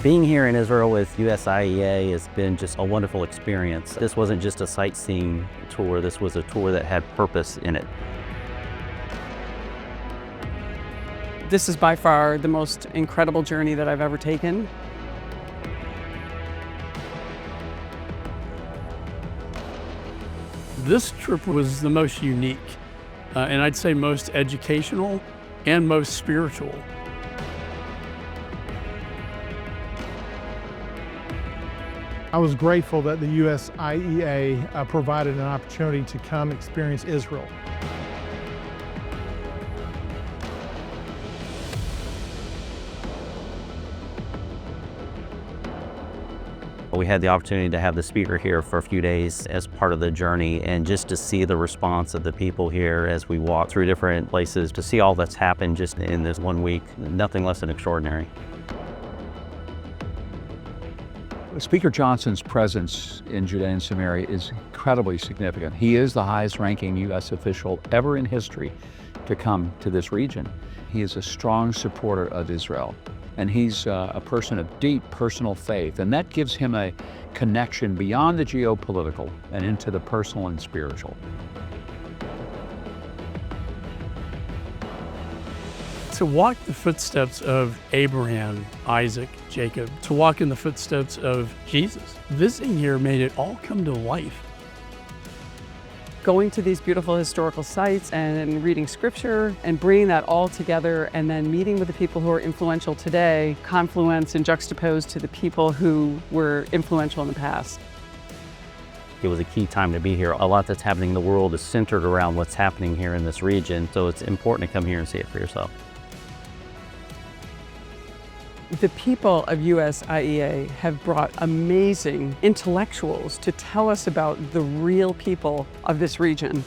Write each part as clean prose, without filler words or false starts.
Being here in Israel with USIEA has been just a wonderful experience. This wasn't just a sightseeing tour, this was a tour that had purpose in it. This is by far the most incredible journey that I've ever taken. This trip was the most unique, and I'd say most educational and most spiritual. I was grateful that the USIEA provided an opportunity to come experience Israel. We had the opportunity to have the speaker here for a few days as part of the journey, and just to see the response of the people here as we walk through different places, to see all that's happened just in this 1 week, nothing less than extraordinary. Speaker Johnson's presence in Judea and Samaria is incredibly significant. He is the highest ranking U.S. official ever in history to come to this region. He is a strong supporter of Israel, and he's a person of deep personal faith, and that gives him a connection beyond the geopolitical and into the personal and spiritual. To walk the footsteps of Abraham, Isaac, Jacob, to walk in the footsteps of Jesus, visiting here made it all come to life. Going to these beautiful historical sites and reading scripture and bringing that all together, and then meeting with the people who are influential today, confluence and juxtaposed to the people who were influential in the past. It was a key time to be here. A lot that's happening in the world is centered around what's happening here in this region, so it's important to come here and see it for yourself. The people of USIEA have brought amazing intellectuals to tell us about the real people of this region.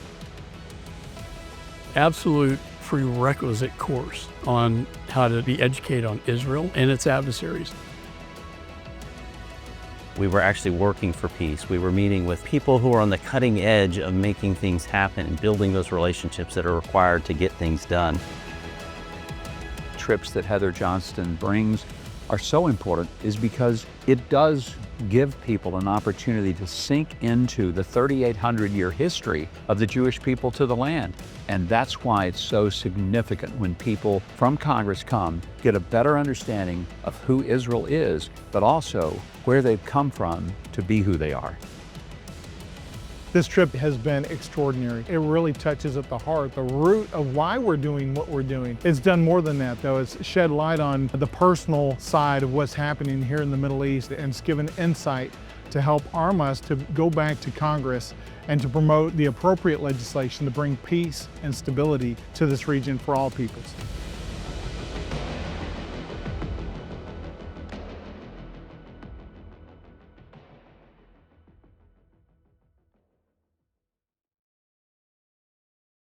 Absolute prerequisite course on how to be educated on Israel and its adversaries. We were actually working for peace. We were meeting with people who are on the cutting edge of making things happen and building those relationships that are required to get things done. Trips that Heather Johnston brings are so important is because it does give people an opportunity to sink into the 3,800-year history of the Jewish people to the land. And that's why it's so significant when people from Congress come, get a better understanding of who Israel is, but also where they've come from to be who they are. This trip has been extraordinary. It really touches at the heart, the root of why we're doing what we're doing. It's done more than that, though. It's shed light on the personal side of what's happening here in the Middle East, and it's given insight to help arm us to go back to Congress and to promote the appropriate legislation to bring peace and stability to this region for all peoples.